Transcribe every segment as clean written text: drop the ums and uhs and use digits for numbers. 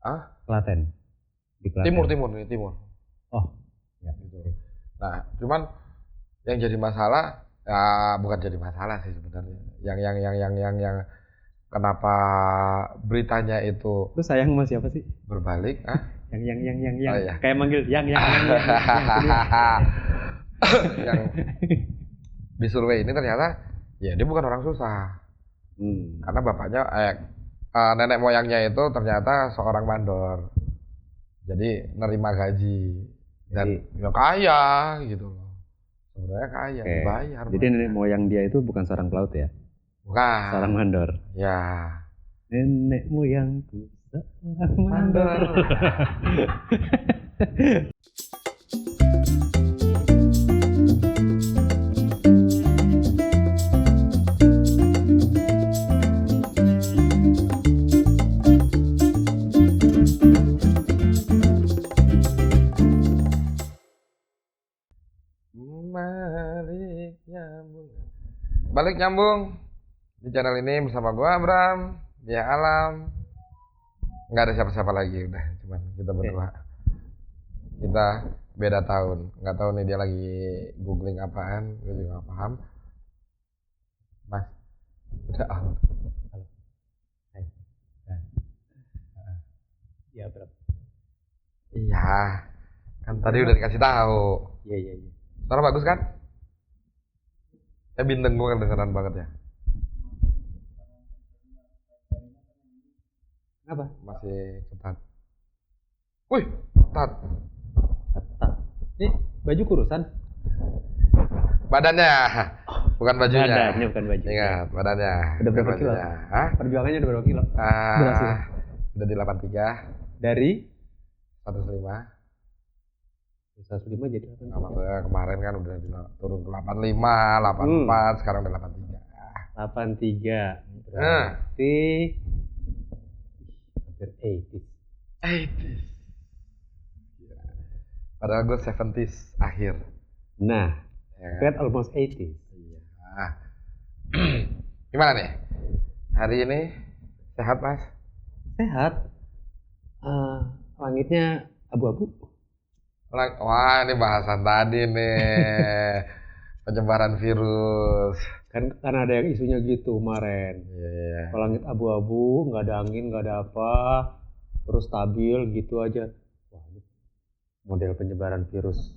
Ah, Klaten. Di Klaten. Timur. Oh, Ya gitu. Nah, cuman yang jadi masalah, ya bukan jadi masalah sih sebenarnya. Yang kenapa beritanya itu Lu sayang sama siapa sih? berbalik? Ah, Yang. oh iya. Kayak manggil yang Yang di survei ini ternyata ya dia bukan orang susah. Karena bapaknya nenek moyangnya itu ternyata seorang mandor. Jadi nerima gaji dan ya kaya gitu loh. Sebenarnya kaya, dibayar. Jadi nenek moyang dia itu bukan seorang pelaut ya? Bukan. Seorang mandor. Ya. Nenek moyangku seorang mandor. Balik nyambung di channel ini bersama gua Abram, dia Alam. Nggak ada siapa-siapa lagi, udah cuman kita berdua. Kita beda tahun, nggak tahu nih dia lagi googling apaan, gue juga nggak paham. Mas, udah halo. Hai. Iya Abram. Iya, kan tadi udah dikasih tahu. Iya. Suara bagus kan? Bintang gue kedengeran banget ya. Apa? Masih ketat. Wih, ketat. Ini baju kurusan? Badannya, bukan bajunya. Badannya bukan baju. Ingat, badannya. Udah berapa kilo? Hah? Perjuangannya udah berapa kilo? Berhasil. Udah di 83. Dari 105. 105 jadi apa? Nah, maksudnya kemarin kan udah turun ke 85, 84, sekarang udah 83. 83. Berarti hampir 80s. 80s. Padahal gue 70s akhir. Nah, Ya kan almost 80s. Iya. Gimana nih? Hari ini sehat, Mas? Sehat. Langitnya abu-abu. Wah, ini bahasan tadi nih. Penyebaran virus. Kan karena ada yang isunya gitu kemarin. Iya. Kalau langit abu-abu, nggak ada angin, nggak ada apa, terus stabil gitu aja. Wah, ini model penyebaran virus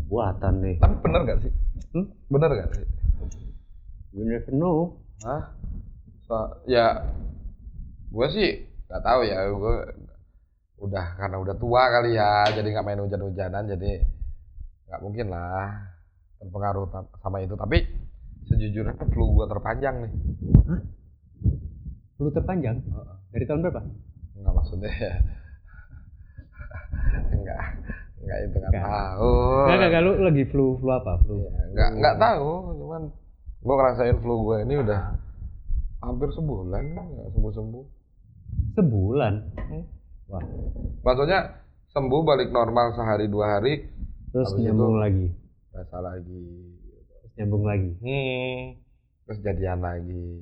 buatan nih. Tapi bener gak sih? Bener gak sih? You never know. Hah? Ya, gue sih nggak tahu ya. Gue karena udah tua kali ya, jadi nggak main hujan-hujanan, jadi nggak mungkin lah terpengaruh sama itu. Tapi sejujurnya flu gue terpanjang nih. Hah? Flu terpanjang? Dari tahun berapa? Enggak, maksudnya enggak itu nggak tahu. Enggak, lu lagi flu apa? Flu? Ya, enggak tahu, cuman gue ngerasain flu gue ini udah hampir sebulan nggak sembuh-sembuh. Sebulan? Wah. Maksudnya sembuh balik normal sehari 2 hari, terus nyambung lagi. Rasa lagi. Terus nyambung lagi. Terus jadian lagi.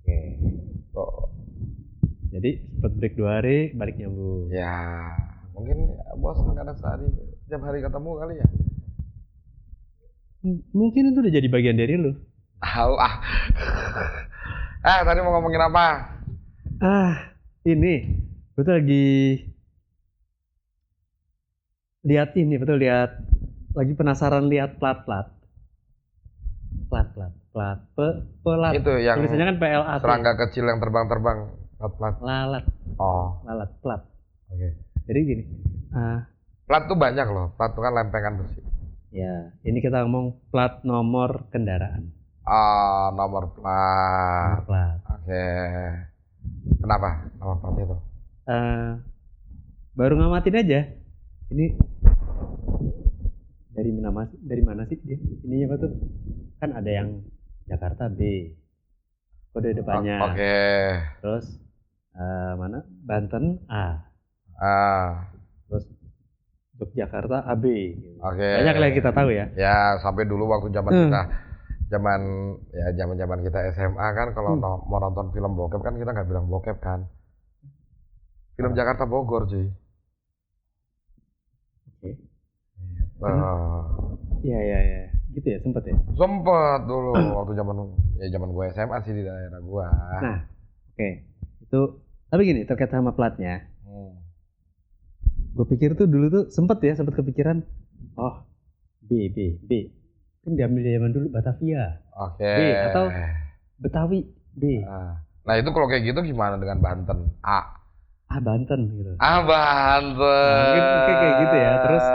Oke. Oh. Jadi sempat break 2 hari, balik nyambung. Ya, mungkin ya, bosan karena setiap hari ketemu kali ya. Mungkin itu udah jadi bagian dari lu. Tadi mau ngomongin apa? Ini betul lagi lihat lagi penasaran lihat plat. Itu yang tulisannya kan PLAT. Serangga kecil yang terbang-terbang. Plat. Lalat. Oh. Lalat, plat. Oke. Jadi gini. Plat tuh banyak loh. Plat tuh kan lempengan besi. Ya, ini kita ngomong plat nomor kendaraan. Nomor plat. Oke. Kenapa nomor plat itu? Baru ngamatin aja. Ini dari mana sih dia? Ininya apa tuh? Kan ada yang Jakarta B. Kode depannya. Oke. Terus mana? Banten A. Terus Yogyakarta AB. Oke. Banyak lah yang kita tahu ya. Ya, sampai dulu waktu zaman kita SMA kan kalau mau nonton film bokep kan kita nggak bilang bokep kan. Film Jakarta Bogor cuy. Oke. Gitu. Iya. Gitu ya, sempet ya. Sempet dulu waktu zaman gue SMA sih di daerah gue. Nah, oke. Itu tapi gini, terkait sama platnya. Gue pikir tuh dulu tuh sempet kepikiran, oh B. Kan diambil dari zaman dulu Batavia. Oke. B atau Betawi B. Nah itu kalau kayak gitu gimana dengan Banten? A. Banten gitu. Banten. Nah, kayak gitu ya. Terus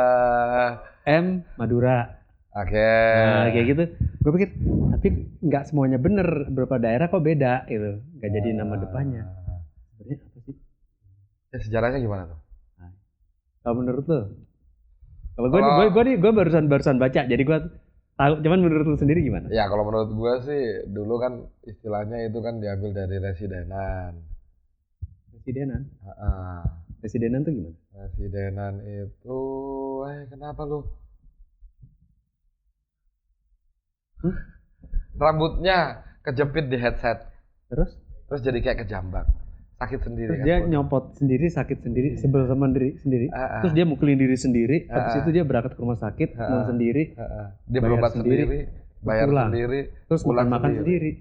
M Madura. Oke. Nah, kayak gitu. Gue pikir, tapi nggak semuanya bener. Beberapa daerah kok beda gitu. Nggak jadi nama depannya. Sebenarnya apa sih? Sejarahnya gimana tuh? Nah, kalau menurut lo? Kalau gue barusan baca, jadi gue tahu. Cuman menurut lo sendiri gimana? Ya kalau menurut gue sih dulu kan istilahnya itu kan diambil dari residenan. Residenan tuh gimana? Residenan itu, kenapa lu? Rambutnya kejepit di headset. Terus jadi kayak kejambak. Sakit sendiri. Terus dia nyopot sendiri, sakit sendiri, sebel sama diri sendiri. Terus dia mukulin diri sendiri. Habis itu dia berangkat ke rumah sakit, pulang sendiri. Dia berobat sendiri, bayar pulang sendiri. Terus makan sendiri.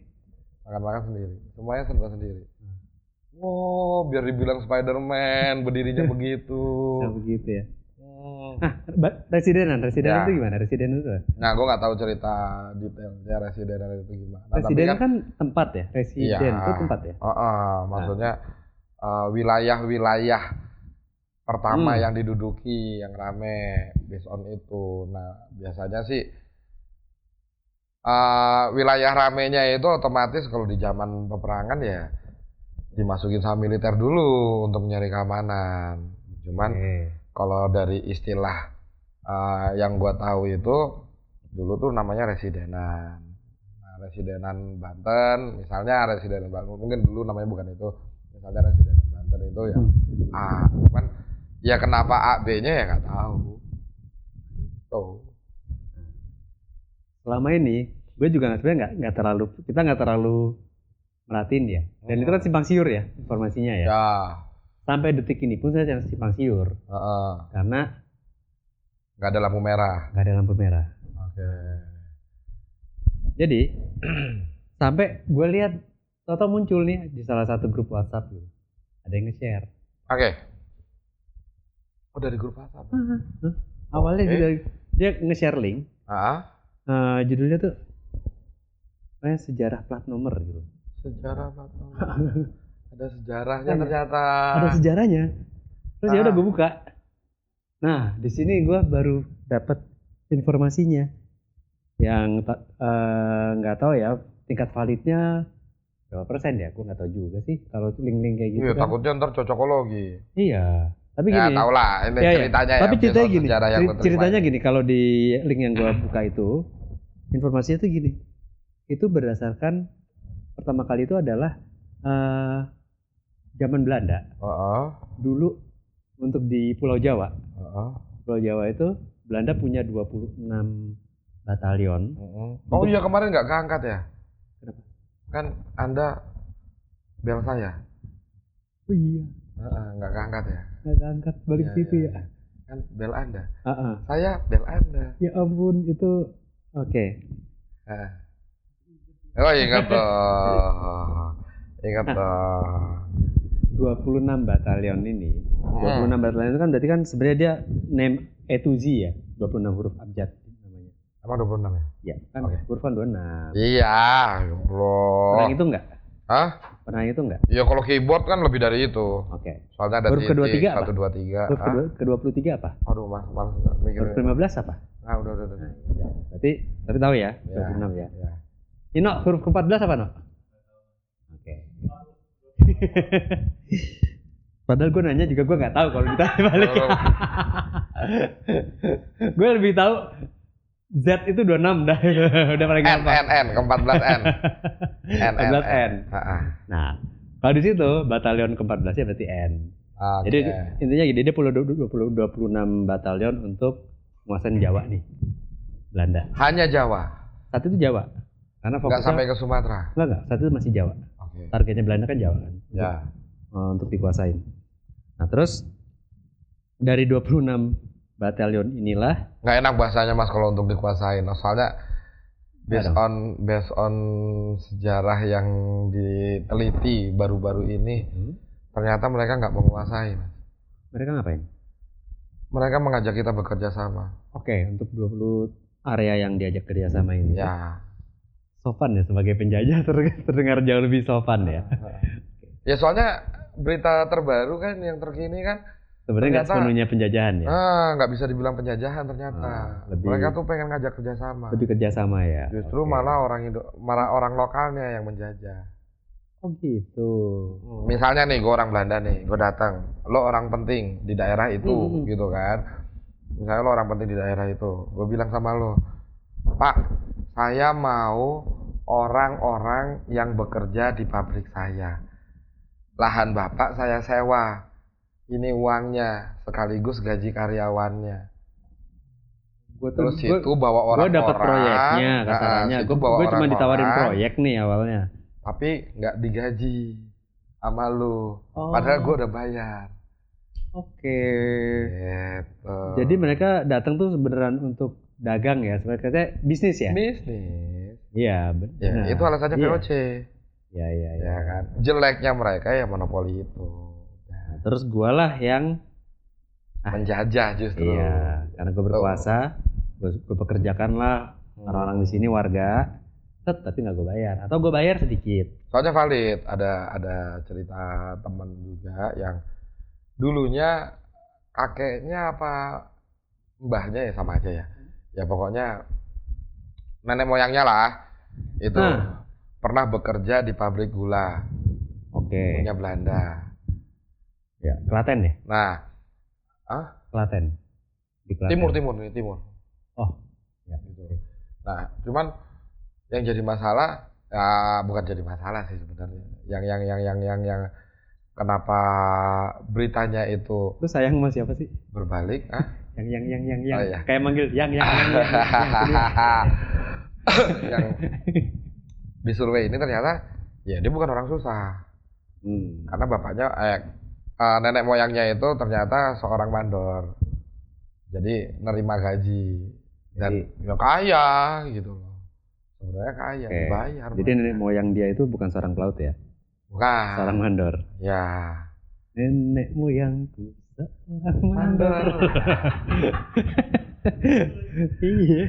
Makan sendiri. Semuanya serba sendiri. Wow, biar dibilang Spider-Man, berdirinya begitu. Begitu ya. Nah, residenan itu gimana? Residenan itu? Nah, gue nggak tahu cerita detailnya residenan itu gimana. Residenan kan tempat ya, residen itu tempat ya. Maksudnya wilayah-wilayah pertama yang diduduki, yang rame, based on itu. Nah, biasanya sih wilayah ramenya itu otomatis kalau di zaman peperangan ya dimasukin sama militer dulu untuk nyari keamanan. Cuman kalau dari istilah yang gua tahu itu dulu tuh namanya residenan. Nah, residenan Banten, misalnya residenan Banten, mungkin dulu namanya bukan itu. Misalnya residenan Banten itu ya A. Cuman ya kenapa A B-nya ya nggak tahu. Tuh. Selama ini gue juga sebenarnya kita nggak terlalu merhatiin dia. Dan itu kan simpang siur ya informasinya ya. Sampai detik ini pun saya simpang siur. Karena nggak ada lampu merah. Oke. Jadi sampai gue lihat Toto muncul nih di salah satu grup WhatsApp gitu. Ada yang nge-share. Oke. Oh dari grup WhatsApp. Awalnya dia nge-share link. Judulnya tuh sejarah plat nomor gitu. Sejarah plat nomor. Ada sejarahnya ternyata. Ada sejarahnya. Terus ya udah gue buka. Nah, di sini gue baru dapat informasinya. Yang nggak tahu ya tingkat validnya berapa persen ya? Gue nggak tahu juga sih kalau link-link kayak gitu. Iya, takutnya ntar cocokologi. Iya. Tapi gini. Ya tau lah, ini ceritanya ya. Tapi ceritanya gini, kalau di link yang gue buka itu informasinya tuh gini. Itu berdasarkan pertama kali itu adalah zaman Belanda. Dulu untuk di Pulau Jawa. Pulau Jawa itu Belanda punya 26 batalion. Oh iya, kemarin nggak keangkat ya? Kenapa? Kan Anda bel saya. Oh iya. Nggak keangkat ya? Nggak keangkat balik situ ya. Kan bel Anda. Saya bel Anda. Ya ampun, itu oke. Oh ingat toh. 26 batalion ini. 26 batalion itu kan berarti kan sebenarnya dia name A to Z ya. 26 huruf abjad namanya. Emang 26 ya? Iya, kan huruf kan 26. Iya, goblok. Pernah itu enggak? Hah? Pernah itu enggak? Ya kalau keyboard kan lebih dari itu. Oke. Soalnya ada huruf titik, ke-23 1, 2, 3. Huruf ke-23 apa? Aduh, mas mikir. Huruf ke-15 apa? Udah. Berarti tapi tahu ya, 26 ya. Ini huruf ke-14 apa, No? Oke. Padahal gue nanya juga gue nggak tahu kalau ditanya balik. Gue lebih tahu Z itu 26 dah. Udah paling gampang. N ke-14 N. N. Nah, kalau di situ batalion ke-14 ya berarti N. Jadi intinya gini, dia 26 batalion untuk menguasai Jawa nih. Belanda. Hanya Jawa. Saat itu Jawa. Karena fokusnya nggak sampai ke Sumatera. Enggak, saat itu masih Jawa. Targetnya Belanda kan Jawa kan. Ya. Untuk dikuasain. Nah, terus dari 26 batalion inilah Nggak enak bahasanya Mas kalau untuk dikuasain. Soalnya based Ada. on sejarah yang diteliti baru-baru ini, ternyata mereka nggak menguasai, Mas. mereka ngapain? Mereka mengajak kita bekerja sama. Oke, untuk 20 area yang diajak kerjasama ini. Ya. Sopan ya sebagai penjajah terdengar jauh lebih sopan ya. Ya soalnya berita terbaru kan yang terkini kan Sebenarnya nggak ternyata sepenuhnya penjajahan ya. nggak bisa dibilang penjajahan ternyata. Mereka tuh pengen ngajak kerjasama. Lebih kerjasama ya. Justru Oke. malah orang lokalnya yang menjajah. Oh gitu. Misalnya nih, gue orang Belanda nih, gue datang, lo orang penting di daerah itu, gitu kan. Misalnya lo orang penting di daerah itu, gue bilang sama lo, Pak, saya mau orang-orang yang bekerja di pabrik saya. Lahan Bapak saya sewa, ini uangnya, sekaligus gaji karyawannya. Terus itu bawa Gue orang-orang. dapat proyeknya kasarannya. Gue cuma ditawarin proyek nih awalnya. Tapi nggak digaji sama lu. Padahal gue udah bayar. Oke. Gitu. Jadi mereka datang tuh sebenarnya untuk dagang ya, sebenarnya bisnis ya. Bisnis. Iya, Ya, itu alasannya VOC. Iya. Ya kan. Jeleknya mereka ya monopoli itu. Nah, terus gue lah yang menjajah justru. Iya, karena gue berkuasa, gue pekerjakan lah orang-orang di sini warga. Tapi nggak gue bayar, atau gue bayar sedikit. Soalnya valid, ada cerita temen juga yang dulunya kakeknya apa mbahnya ya sama aja ya. Ya pokoknya nenek moyangnya lah itu pernah bekerja di pabrik gula. Oke. Punya Belanda. Ya, Klaten ya? Nah, Klaten. Di Klaten. Timur. Oh, ya gitu. Nah, cuman yang jadi masalah bukan jadi masalah sih sebenarnya. Yang kenapa beritanya itu lu sayang sama siapa sih? Berbalik, yang Oh, iya. kayak manggil yang di survei ini ternyata ya dia bukan orang susah. Karena bapaknya nenek moyangnya itu ternyata seorang mandor. Jadi nerima gaji dan ya kaya gitu loh. Sebenarnya kaya, dibayar. Jadi nenek moyang dia itu bukan seorang pelaut ya? Bukan. Seorang mandor. Ya. Nenek moyangku seorang mandor. Iya.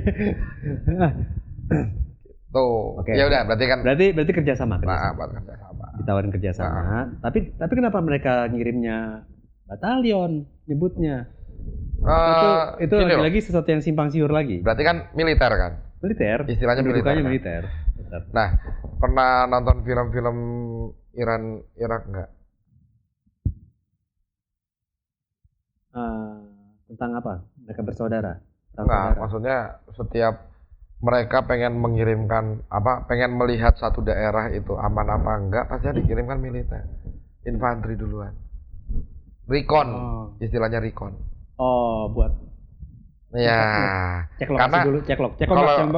Tuh. Ya udah, berarti kan. Berarti kerjasama. Kerjasama. Ditawarin kerjasama. Tapi kenapa mereka ngirimnya batalion nyebutnya? Itu lagi sesuatu yang simpang siur lagi. Berarti kan militer kan? Militer. Istilahnya militer. Kan? Nah, pernah nonton film-film Irak nggak? Tentang apa? Mereka bersaudara. Enggak, maksudnya setiap mereka pengen mengirimkan pengen melihat satu daerah itu aman apa enggak, pasti dikirimkan militer. Infanteri duluan. Recon, istilahnya recon. Oh, buat ya. Cek lokasi dulu,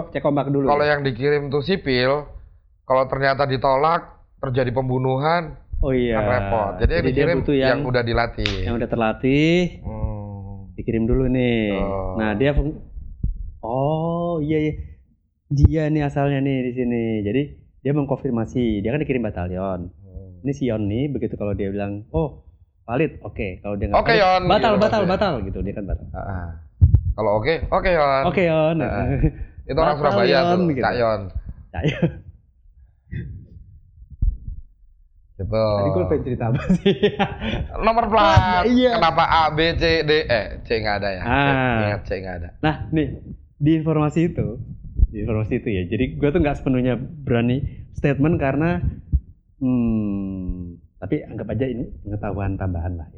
cek ombak dulu. Kalau yang dikirim tuh sipil, kalau ternyata ditolak, terjadi pembunuhan, kan repot. Jadi yang dikirim yang udah dilatih. Yang udah terlatih, dikirim dulu nih. Nah, dia iya. Dia nih asalnya nih di sini. Jadi dia mengkonfirmasi, dia kan dikirim batalion. Ini si Yon nih, begitu kalau dia bilang, oh valid, oke. Kalau dia nggak valid, batal gitu, dia kan batal. Kalau oke Yon. Oke Yon. Itu orang Surabaya tuh, gitu. Cak Yon. Gitu. Tadi gue pengen cerita apa sih? Nomor plat. Kenapa A, B, C, D, C nggak ada ya? Ingat C nggak ada. Nah nih, di informasi itu ya. Jadi gue tuh nggak sepenuhnya berani statement karena tapi anggap aja ini pengetahuan tambahan lah.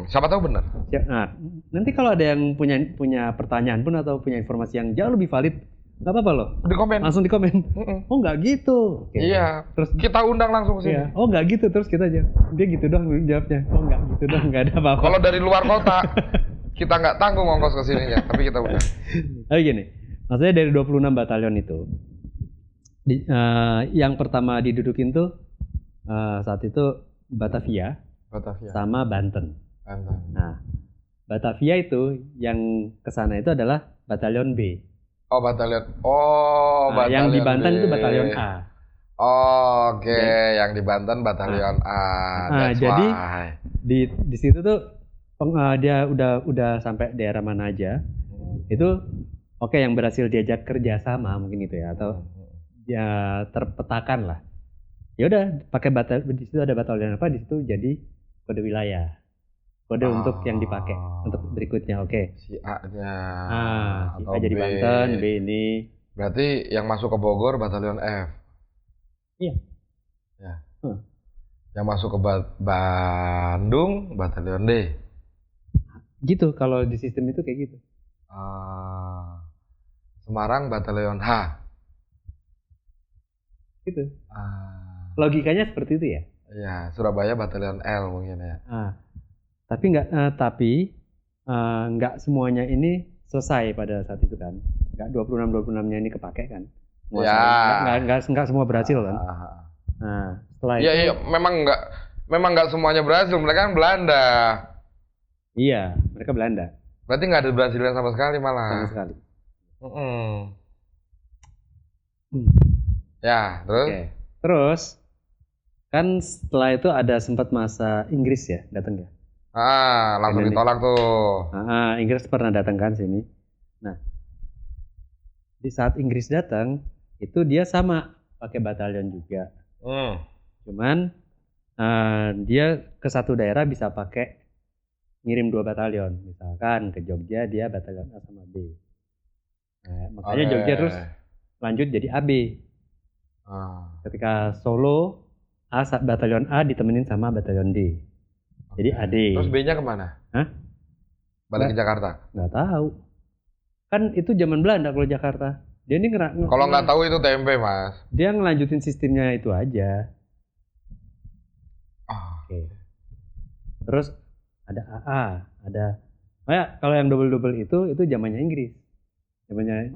Siapa tahu benar. Nah, nanti kalau ada yang punya pertanyaan pun atau punya informasi yang jauh lebih valid, nggak apa-apa loh. Di komen. Langsung di komen. Oh nggak gitu. Iya. Terus kita undang langsung ke sini. Iya. Oh nggak gitu, terus kita aja. Dia gitu doang jawabnya. Oh nggak gitu doang, nggak ada apa-apa. Kalau dari luar kota, kita nggak tanggung ongkos ke sininya, tapi kita undang. Tapi gini, maksudnya dari 26 batalion itu, yang pertama didudukin tuh saat itu Batavia sama Banten. Banten. Nah, Batavia itu yang ke sana itu adalah Batalion B. Oh, batalion. Oh, Nah, yang di batalion Banten B. itu Batalion A. Oke, Jadi, yang di Banten batalion A. That's jadi why. di situ tuh dia udah sampai daerah mana aja. Itu oke, yang berhasil diajak kerja sama mungkin itu ya, atau ya terpetakan lah. Ya udah pakai di situ ada batalion apa, di situ jadi kode wilayah. Kode untuk yang dipakai untuk berikutnya. Oke. Si A-nya Si atau A jadi B. Banten, B ini. Berarti yang masuk ke Bogor batalion F. Iya. Ya. Hmm. Yang masuk ke Bandung batalion D. Gitu kalau di sistem itu kayak gitu. Semarang batalion H. Gitu. Logikanya seperti itu ya. Iya, Surabaya batalion L mungkin ya. Tapi nggak semuanya ini selesai pada saat itu kan. Nggak 26-26-nya ini kepake kan. Ya. Nggak semua berhasil kan. Nah, setelah Iya, itu. iya, memang nggak semuanya berhasil. Mereka kan Belanda. Iya, mereka Belanda. Berarti nggak ada Brasilia sama sekali malah. Sama sekali. Ya, terus? Oke. Terus kan setelah itu ada sempat masa Inggris ya datang ya. Langsung ditolak tuh. Inggris pernah datang kan sini. Nah, di saat Inggris datang itu dia sama pakai batalion juga. Cuman dia ke satu daerah bisa pakai ngirim 2 batalion. Misalkan ke Jogja dia batalion A sama B. Nah, makanya Jogja terus lanjut jadi AB. Ketika Solo batalion A ditemenin sama batalion D. Jadi AD. Terus B-nya kemana? Balik ke Jakarta? Nggak tahu. Kan itu zaman Belanda kalau Jakarta. Dia ini kalau nggak tahu itu tempe, Mas. Dia ngelanjutin sistemnya itu aja. Oke. Terus ada AA, ada kalau yang double itu zamannya Inggris. Zamannya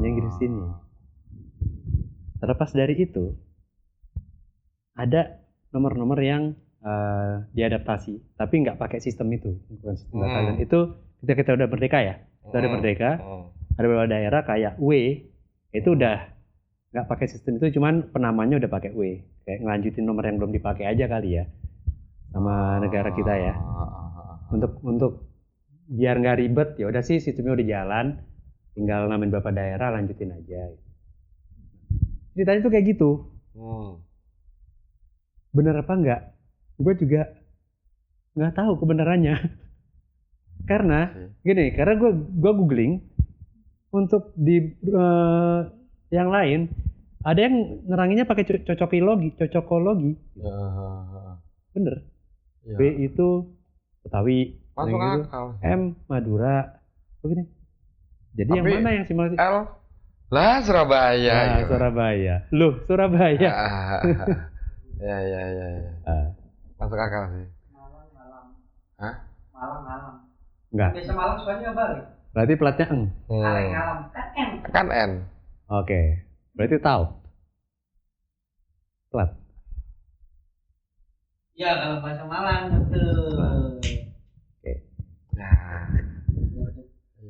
Inggris ini. Terlepas dari itu, ada nomor-nomor yang diadaptasi, tapi nggak pakai sistem itu, bukan sistem batalion. Itu ketika kita udah merdeka ya, udah merdeka, ada beberapa daerah kayak W, itu udah nggak pakai sistem itu, cuman penamanya udah pakai W, kayak ngelanjutin nomor yang belum dipakai aja kali ya, sama negara kita ya, untuk biar nggak ribet, ya udah sih sistemnya udah jalan, tinggal namain beberapa daerah, lanjutin aja. Ceritanya tuh kayak gitu. Bener apa enggak? Gue juga nggak tahu kebenarannya. Karena gue googling untuk di yang lain, ada yang neranginnya pakai cocokologi. Bener. Ya. B itu Betawi, masuk akal. M Madura, begini. Jadi tapi yang mana yang simulasi? L lah Surabaya. Surabaya. Loh, Surabaya. Ya. Masuk akal sih. Malang. Hah? Malang. Enggak. Biasa Malang sukanya balik. Berarti platnya Eng. Alam. Kan N. Oke. Berarti tahu. Plat. Ya, kalau bahasa Malang betul. Oke.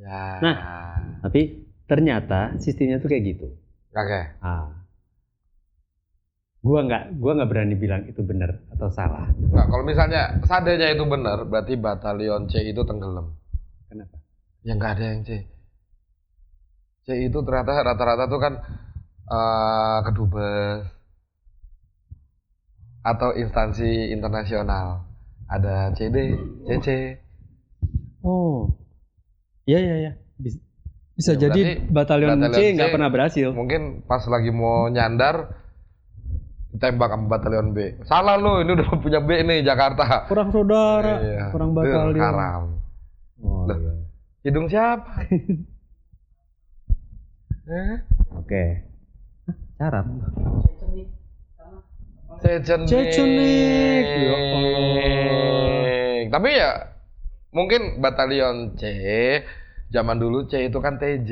Ya. Nah, tapi ternyata sistemnya tuh kayak gitu. Oke. Gua nggak berani bilang itu benar atau salah. Nah, kalau misalnya seandainya itu benar, berarti batalion C itu tenggelam. Kenapa? Ya nggak ada yang C. C itu ternyata rata-rata tuh kan kedubes atau instansi internasional. Ada CD, CC. Oh, iya. Bisa ya, jadi batalion C nggak pernah berhasil. Mungkin pas lagi mau nyandar tembak sama batalion B. Salah lo, ini udah punya B nih Jakarta. Kurang saudara, kurang batalion. Karam. Loh, iya. Hidung siapa? Oke. Carap. Cecenik. Ya Allah. Tapi ya mungkin batalion C zaman dulu C itu kan TJ.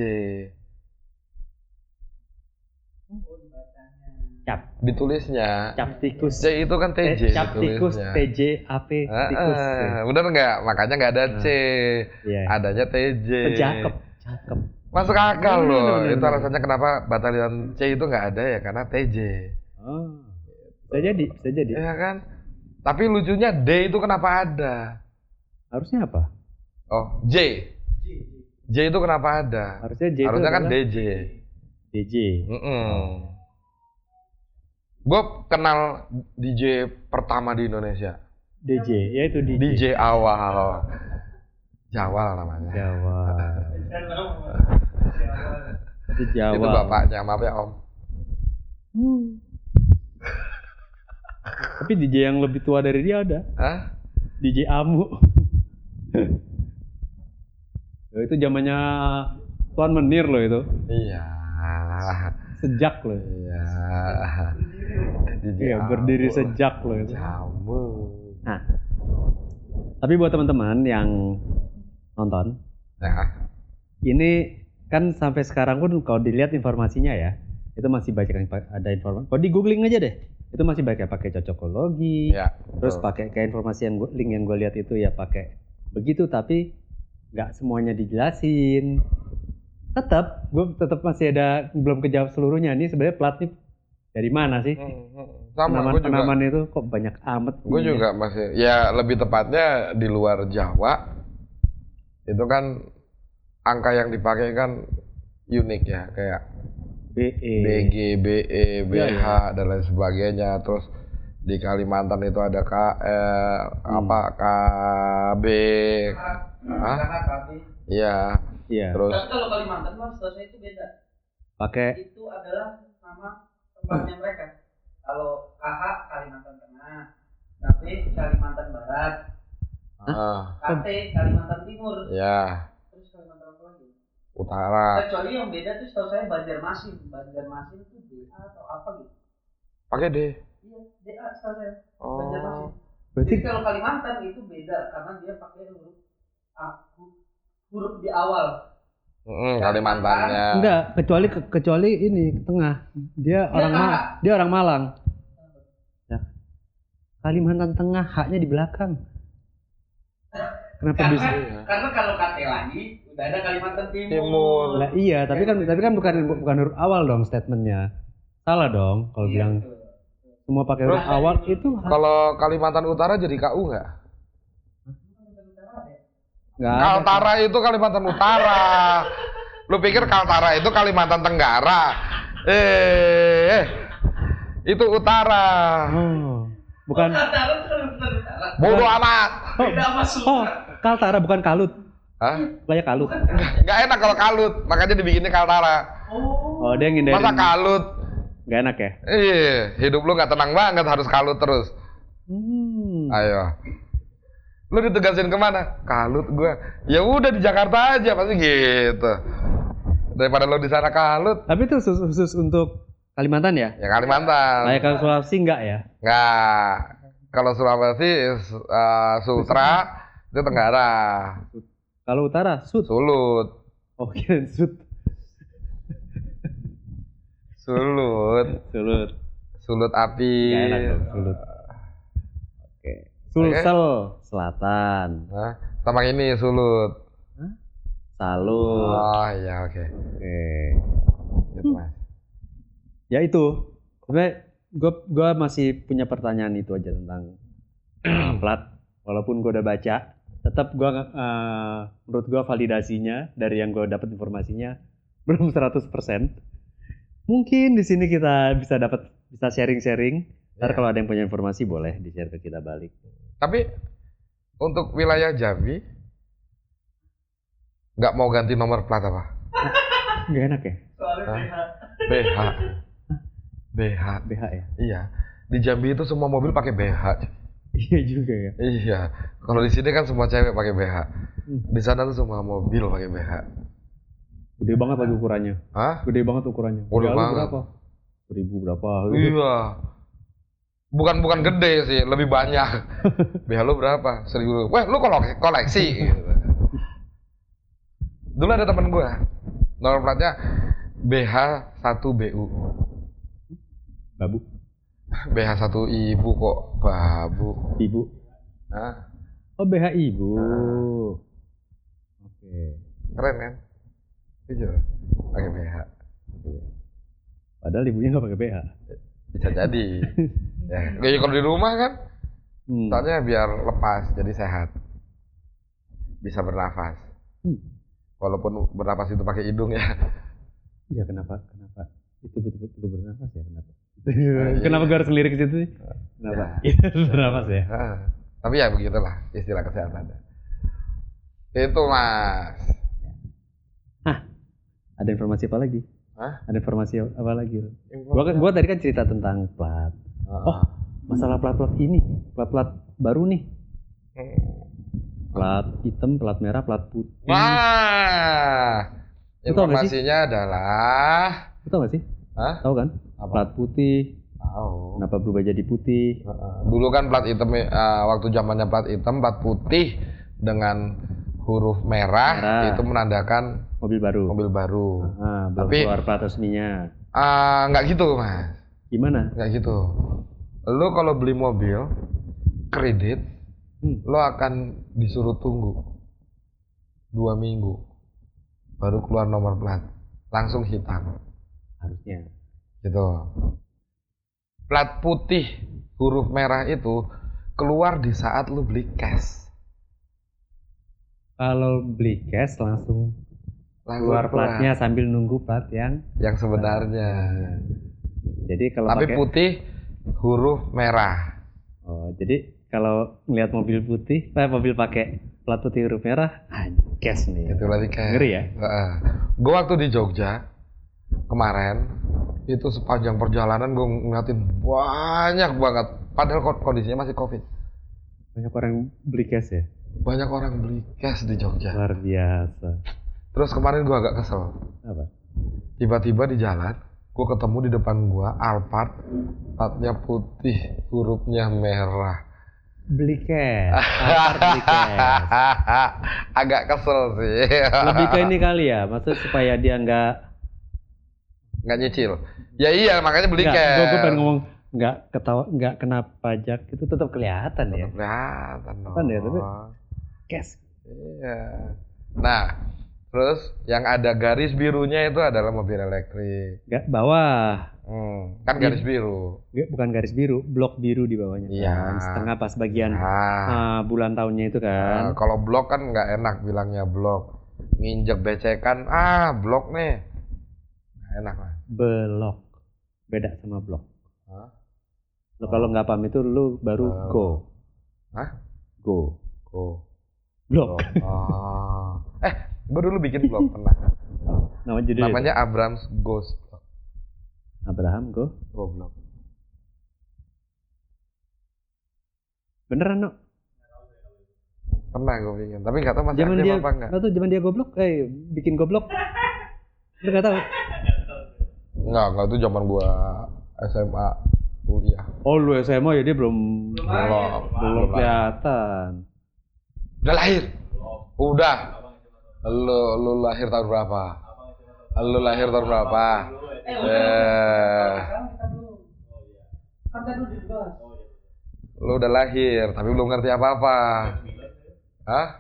ditulisnya. cap tikus. C itu kan TJ cap tikus, ditulisnya. TJ, AP, tikus. Bener nggak? Makanya nggak ada C, Iya. adanya TJ. Cakep. Masuk akal loh. Bener. Itu alasannya kenapa batalion C itu nggak ada ya, karena TJ. Oh, bisa jadi. Iya kan? Tapi lucunya D itu kenapa ada? Harusnya apa? Oh, J. J itu kenapa ada? Harusnya J itu Harusnya kan adalah DJ. DJ. Gue kenal DJ pertama di Indonesia. DJ, yaitu DJ. DJ awal. Jawal namanya. Jawa. Itu Jawa. Itu bapaknya, maaf ya Om. Tapi DJ yang lebih tua dari dia ada. Hah? DJ Amu. Itu zamannya Tuan Menir loh itu. Iya. Sejak loh. Iya. Iya, berdiri sejak loh itu. Jamu. Nah, tapi buat teman-teman yang nonton, Ya. ini kan sampai sekarang pun kalau dilihat informasinya ya, itu masih banyak yang ada informasi. Kalau di googling aja deh, itu masih banyak yang pakai cocokologi. Ya. Terus pakai kayak informasi yang link yang gue lihat itu ya pakai begitu, tapi nggak semuanya dijelasin. Gue tetap masih ada belum kejawab seluruhnya. Ini sebenarnya platnya dari mana sih? Sama, gue juga. Penaman itu kok banyak amat. Gue juga masih, ya lebih tepatnya di luar Jawa. Itu kan angka yang dipakai kan unik ya, kayak BE, BG, BE, BH ya. dan lain sebagainya. Terus di Kalimantan itu ada KB, iya. Terus tapi kalau Kalimantan mas, setahu saya itu beda. Pakai Itu adalah nama tempatnya mereka. Kalau KH Kalimantan Tengah, KP Kalimantan Barat, KT Kalimantan Timur, ya, terus Kalimantan apa lagi? Utara. Kecuali yang beda tuh setahu saya Banjarmasin. Banjarmasin itu DA atau apa gitu? Pakai D. Iya, DA setahu saya. Oh. Banjarmasin. berarti Jadi kalau Kalimantan itu beda karena dia pakai huruf di awal. Kalimantannya. enggak, kecuali ini tengah. Dia orang Malang. Ya. Kalimantan Tengah H-nya di belakang. Kenapa bisa? Karena kalau KT lagi udah ada Kalimantan Timur. Timur. Lah iya, tapi kan bukan huruf awal dong statementnya. Salah dong kalau bilang semua pakai huruf awal itu. Kalau Kalimantan Utara jadi KU nggak? Nggak ada. Kaltara itu Kalimantan Utara. Lu pikir Kaltara itu Kalimantan Tenggara? Itu Utara. Oh, bukan. Kaltara itu Kalimantan Utara. Bodoh amat. Beda sama Sumatera. Kaltara bukan Kalut. Hah? Kayak Kalut. Nggak enak kalau Kalut, makanya dibikinnya Kaltara. Oh, dia ngindarin. Masa Kalut? Nggak enak ya? Hidup lu nggak tenang banget, harus Kalut terus. Ayo. Lu ditugasin kemana? Kalut gua. Ya udah di Jakarta aja pasti gitu. Daripada lu di sana Kalut. Tapi itu khusus untuk Kalimantan ya? Ya Kalimantan. Kayak kalau Sulawesi enggak ya? Nggak. Kalau Sulawesi, Sutra itu Tenggara. Kalau utara, Sud. Sulut. Oh, kirain Sud. Sulut api. Nggak enak dong, Sulut. Oke. Sulsel, Selatan. Nah, sama ini Sulut. Salut. Oh iya, oke. Oke. Gitu, Mas. Ya itu. Sebenarnya gue masih punya pertanyaan itu aja tentang plat. Walaupun gue udah baca, tetap gue menurut gue validasinya dari yang gue dapat informasinya belum 100%. Mungkin di sini kita bisa sharing-sharing. Ntar kalau ada yang punya informasi boleh di-share ke kita balik. Tapi untuk wilayah Jambi nggak mau ganti nomor plat apa? Nggak enak ya? Soalnya BH. BH. BH ya? Iya. Di Jambi itu semua mobil pakai BH. Iya juga ya. Iya. Kalau di sini kan semua cewek pakai BH. Di sana tuh semua mobil pakai BH. Gede banget lagi ukurannya. Hah? Gede banget ukurannya. Gede BH lu banget. berapa? 1000 berapa? Iya. Bukan gede sih, lebih banyak. BH lu berapa? 1000. Weh, lu koleksi. Gitu. Dulu ada temen gua. Nomor platnya BH1BU. Babu. BH1 ibu kok babu. Ibu. Hah? Oh, BH ibu. Oke. Keren kan? Jujur, pakai BH. Padahal ibunya nggak pakai BH. Bisa jadi. Ya, kayak kalau di rumah kan, soalnya biar lepas, jadi sehat. Bisa bernafas. Walaupun bernafas itu pakai hidung ya. Iya, kenapa? Itu betul-betul bernafas ya, kenapa? Kenapa gue harus lirik ke situ sih? Kenapa? Itu bernafas ya. Tapi ya begitulah istilah kesehatan. Itu Mas. Ada informasi apa lagi? Hah? Ada informasi apa lagi? Gua tadi kan cerita tentang plat. Oh, masalah plat-plat ini, plat-plat baru nih. Plat hitam, plat merah, plat putih. Wah. Informasinya adalah. Lu tau gak sih? Hah? Tahu kan? Apa? Plat putih. Tahu. Kenapa berubah jadi putih? Dulu kan plat hitam, waktu zamannya plat hitam, plat putih dengan huruf merah. Itu menandakan mobil baru. Belum tapi keluar plat resminya. Nggak gitu Mas. Gimana? Nggak gitu. Lo kalau beli mobil kredit, lo akan disuruh tunggu 2 minggu baru keluar nomor plat, langsung hitam. Harusnya. Gitu. Plat putih huruf merah itu keluar di saat lo beli cash. Kalau beli cash langsung keluar platnya sambil nunggu plat yang sebenarnya. Jadi kalau tapi pakai putih huruf merah. Oh, jadi kalau ngelihat mobil putih, mobil pakai plat putih huruf merah, cash nih. Itu lagi cash. Ngeri ya? Gue waktu di Jogja kemarin itu sepanjang perjalanan gue ngeliatin banyak banget. Padahal kondisinya masih COVID. Banyak orang beli cash ya? Banyak orang beli cash di Jogja. Luar biasa. Terus kemarin gue agak kesel. Apa? Tiba-tiba di jalan, gue ketemu di depan gue Alphard, platnya putih, hurufnya merah. Beli cash. Alphard beli cash. Agak kesel sih. Lebih ke ini kali ya, maksud supaya dia nggak nyicil. Ya iya, makanya beli cash. Gue pengen ngomong nggak kena pajak itu tetap kelihatan ya. Kelihatan dong. Kan ya, tapi cash. Iya. Nah, terus yang ada garis birunya itu adalah mobil elektrik. Bawah. Kan garis biru. Bukan garis biru, blok biru di bawahnya. Iya. Kan? Setengah pas bagian bulan tahunnya itu kan. Kalau blok kan nggak enak bilangnya blok. Nginjek becekan, blok nih. Nggak enak lah. Blok. Beda sama blok. Lo kalau nggak paham itu lu baru go. Hah? Go. Blok. Gue dulu bikin blog pernah. Namanya Abrams Ghost Blog. Abraham Go Blog. Beneran no? Pernah gue bikin, tapi nggak tahu masih aktif apa enggak. Lo tuh zaman dia goblok, bikin goblok. Lo nggak tahu? Nggak itu zaman gua SMA kuliah. Oh lu SMA ya dia belum kelihatan. Udah lahir. Udah. Lu lahir tahun berapa? Lu lahir tahun berapa? Lu udah lahir tapi belum ngerti apa-apa. Hah?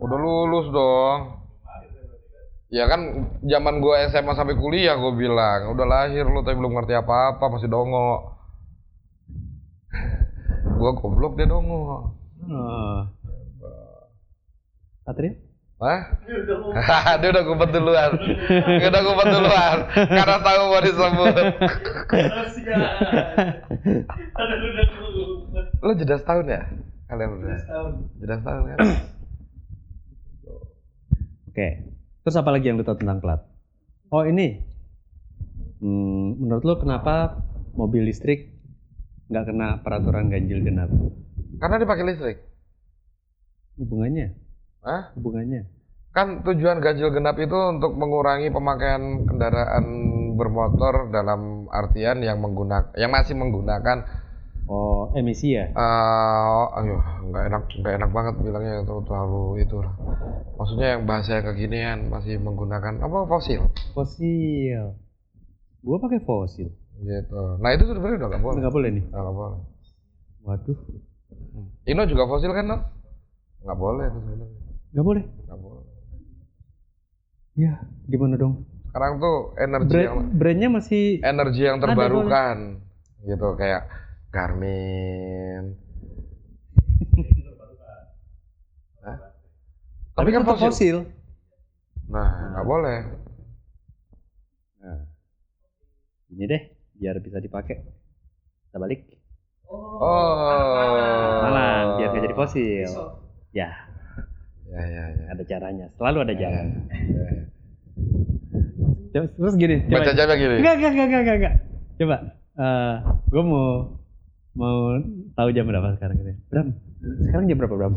Udah lulus dong. Ya kan zaman gua SMA sampai kuliah gua bilang, udah lahir lu tapi belum ngerti apa-apa, masih dongo. Gua goblok dia dongo. Satria? Hah? Dia udah ngumpet duluan. Karena tahu mau disebut. Lu jeda setahun ya? Kalian udah? Jeda setahun kan? Oke. Terus apa lagi yang lu tahu tentang plat? Oh ini. Menurut lu kenapa mobil listrik nggak kena peraturan ganjil genap? Karena dipakai listrik. Hubungannya? Hah? Hubungannya? Kan tujuan ganjil genap itu untuk mengurangi pemakaian kendaraan bermotor dalam artian yang masih menggunakan Oh, emisi ya? Ayo, nggak enak banget bilangnya itu terlalu itu lah. Maksudnya yang bahasa kekinian masih menggunakan apa fosil Fosil. Gua pakai fosil. gitu. Nah itu sebenarnya udah nggak boleh. Nggak boleh nih. Nggak boleh. Waduh, Ino juga fosil kan, no? Nggak boleh itu sebenarnya. nggak boleh. Nggak boleh. Ya, gimana dong? Sekarang tuh Brandnya masih energi yang Ada, terbarukan gitu kayak Garmin. Hah? Tapi kan tetap fosil. Nah, nggak boleh. Nah, ini deh, biar bisa dipakai. Kita balik. Oh. Malang, biar nggak jadi fosil. Ya, Ya. ada caranya. Selalu ada jalan. Ya. Terus gini, coba. Baca jamnya gini. Enggak. Coba, gue mau tahu jam berapa sekarang gitu. Bram, sekarang jam berapa, Bram?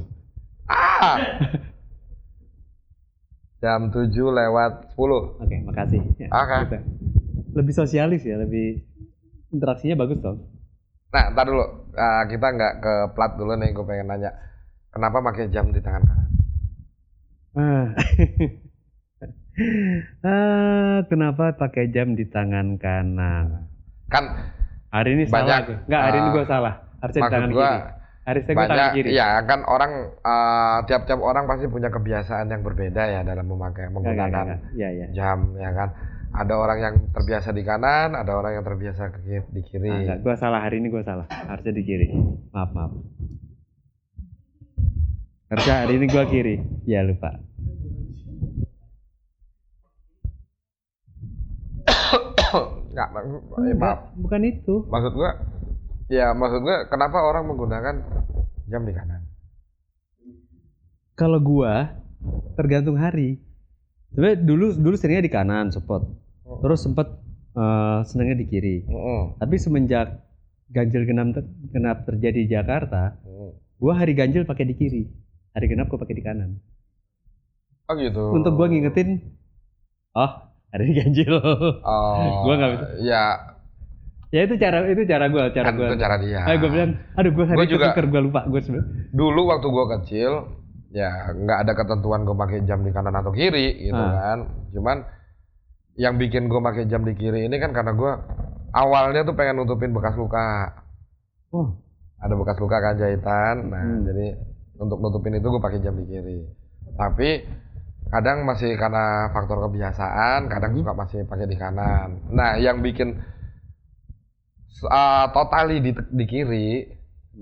Jam 7:10. Oke, makasih. Ya, Oke. gitu. Lebih sosialis ya, lebih interaksinya bagus dong. Nah, ntar dulu. Kita nggak ke plat dulu nih. Gue pengen nanya. Kenapa pakai jam di tangan kanan? Kenapa pakai jam di tangan kanan? Kan Hari ini banyak, salah tuh. Enggak, hari ini gue salah. Harusnya di maksud tangan gua, kiri. Harusnya gue tangan banyak, kiri. ya kan orang tiap-tiap orang pasti punya kebiasaan yang berbeda ya dalam menggunakan Iya. jam ya kan. Ada orang yang terbiasa di kanan, ada orang yang terbiasa di kiri. Enggak, gue salah, hari ini gue salah. Harusnya di kiri. Maaf. Harusnya hari ini gue kiri. Ya lupa. Nggak, Enggak, bukan itu. maksud gua kenapa orang menggunakan jam di kanan? Kalau gua tergantung hari. Sebenarnya dulu seringnya di kanan support. Terus sempet senengnya di kiri. Tapi semenjak ganjil genap terjadi di Jakarta, gua hari ganjil pakai di kiri. Hari genap gua pakai di kanan. Oh gitu. Untuk gua ngingetin, hari ini ganjil. Gua nggak bisa. Ya itu cara gua. Itu cara dia. Gua bilang, gua hari itu juga- gua lupa gua sebenarnya. Dulu waktu gua kecil, ya nggak ada ketentuan gua pakai jam di kanan atau kiri gitu kan. Cuman yang bikin gua pakai jam di kiri ini kan karena gua awalnya tuh pengen nutupin bekas luka. Oh, Ada bekas luka kan jahitan. Nah, jadi untuk nutupin itu gua pakai jam di kiri. Tapi kadang masih karena faktor kebiasaan, kadang suka masih pakai di kanan. Nah, yang bikin totally di kiri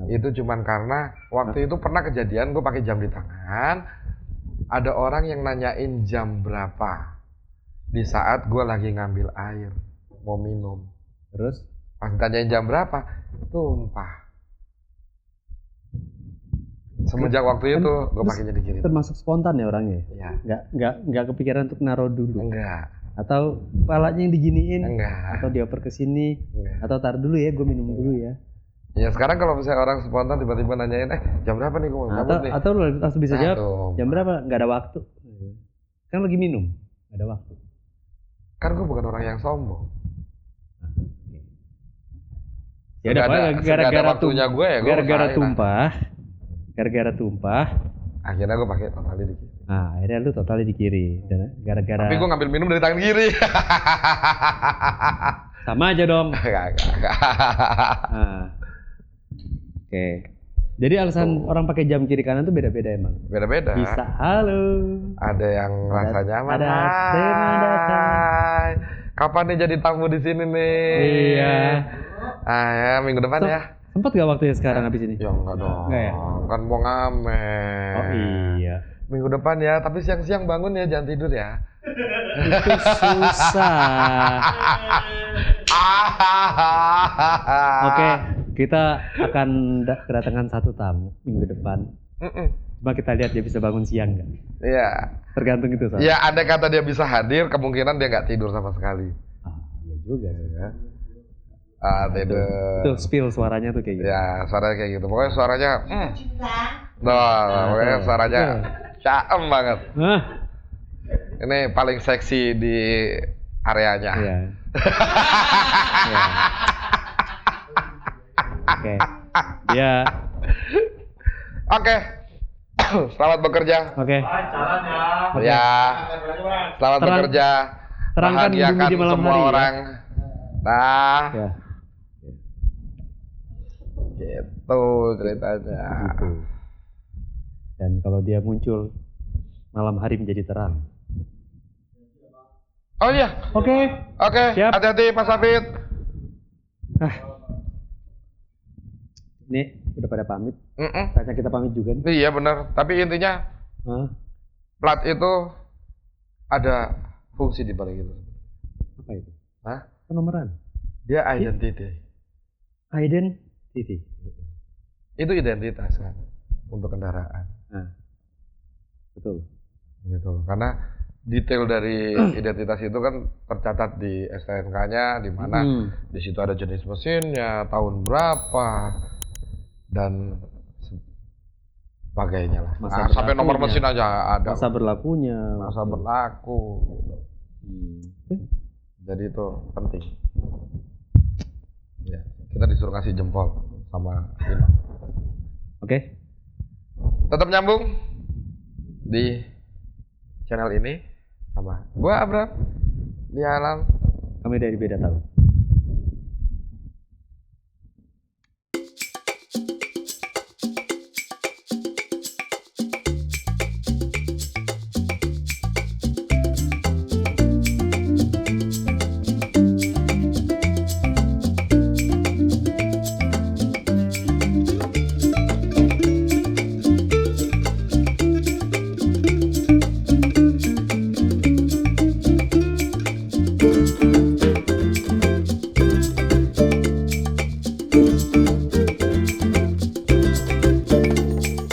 itu cuman karena waktu itu pernah kejadian gue pakai jam di tangan, ada orang yang nanyain jam berapa di saat gue lagi ngambil air mau minum. terus Pas ditanyain jam berapa, tumpah. Semenjak waktu itu gue pakainya di kiri. termasuk spontan ya orangnya. Iya. Nggak kepikiran untuk naruh dulu. Enggak. Atau palanya yang diginiin. Enggak. Atau dioper ke sini. Enggak. Atau tar dulu ya, gue minum dulu ya. Ya sekarang kalau misalnya orang spontan tiba-tiba nanyain, jam berapa nih gue mau cabut nih? Atau lu langsung bisa jawab, Aduh. jam berapa? Nggak ada waktu. Kan lagi minum, nggak ada waktu. Kan gue bukan orang yang sombong. Ya udah, pokoknya gara-gara waktunya gue ya gue gara-gara tumpah. Akhirnya gue pakai totali di kiri. Nah, akhirnya lu totalnya di kiri. Dan gara-gara Tapi gue ngambil minum dari tangan kiri. sama aja dong. Enggak. Nah. Oke. Jadi alasan orang pakai jam kiri kanan tuh beda-beda emang. Beda-beda. Bisa halo. Ada yang rasa nyaman. Ada tema datang. Hai. Kapan nih jadi tamu di sini nih? Iya. Ya minggu depan ya. Sempat gak waktunya sekarang habis ini? Ya enggak dong. Enggak ya? Kan mau ngamen. Oh iya. Minggu depan ya, tapi siang-siang bangun ya, jangan tidur ya. Itu susah. Oke, kita akan kedatangan satu tamu minggu depan. Coba kita lihat dia bisa bangun siang nggak? Iya. Tergantung itu soalnya. Ya, ada kata dia bisa hadir, kemungkinan dia nggak tidur sama sekali. Iya juga sih. Ya. Tidur. Itu spill suaranya tuh kayak gitu. Ya, suaranya kayak gitu. Pokoknya suaranya, pokoknya suaranya caem banget. Hah? Ini paling seksi di areanya. Iya. Iya. Oke. Ya, Oke. Selamat bekerja. oke. Jalan ya. Ya. Selamat Terang- bekerja. terangkan bumi Bahagiakan di malam semua hari ya. orang. Nah, Ya, gitu ceritanya. gitu. Dan kalau dia muncul, malam hari menjadi terang. Oh iya. Oke. Oke, Siap. hati-hati Mas Hafid. Ini udah pada pamit. Mm-mm. Saatnya kita pamit juga nih. Iya benar. Tapi intinya Hah? plat itu ada fungsi di balik itu. Apa itu? Hah? Penomoran. Dia identity. Identity. Itu identitas kan untuk kendaraan. Nah, betul. Gitu. Karena detail dari identitas itu kan tercatat di STNK-nya, di mana di situ ada jenis mesinnya, tahun berapa, dan sebagainya lah. Masa Nah, sampai nomor berlakunya. mesin aja ada. Masa berlakunya. Masa berlaku. Gitu. Hmm. Jadi itu penting. Ya, kita disuruh kasih jempol sama Ino. Oke. Tetap nyambung di channel ini sama gua Abram di alam. Kami dari Beda Tahu.